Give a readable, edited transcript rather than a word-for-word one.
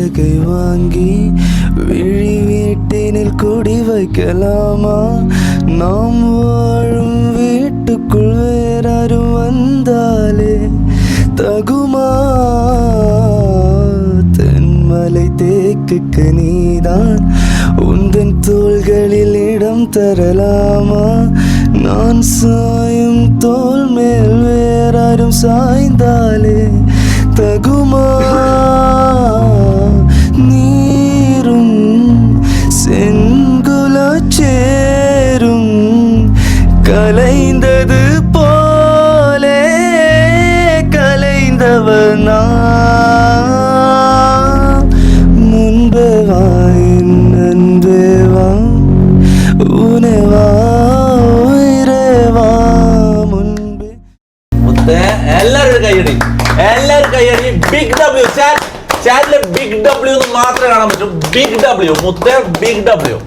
வாடகை வாங்கி விழி வீட்டினில் குடி வைக்கலாமா? நாம் வாழும் வீட்டுக்குள் வேறாரும் வந்தாலே தகுமா? தென்மலை தேக்குக்கு நீதான் உந்தன் தோள்களில் இடம் தரலாமா? நான் சாயும் தோள் மேல் வேறாரும் சாய்ந்தாலே தகுமா? நீரும் செங்குலச்சேரும் கலைந்தது போலே கலைந்தவனா? முன்பே வா என் அன்பே வா, உனே வா உயிரே வா முன்பே. എല്ലാവരും കൈയടി ബിഗ് ഡബ്ല്യു ചാറ്റില് ബിഗ് ഡബ്ല്യു മാത്രമേ കാണാൻ പറ്റൂ. ബിഗ് ഡബ്ല്യു മുത്തേ, ബിഗ് ഡബ്ല്യു.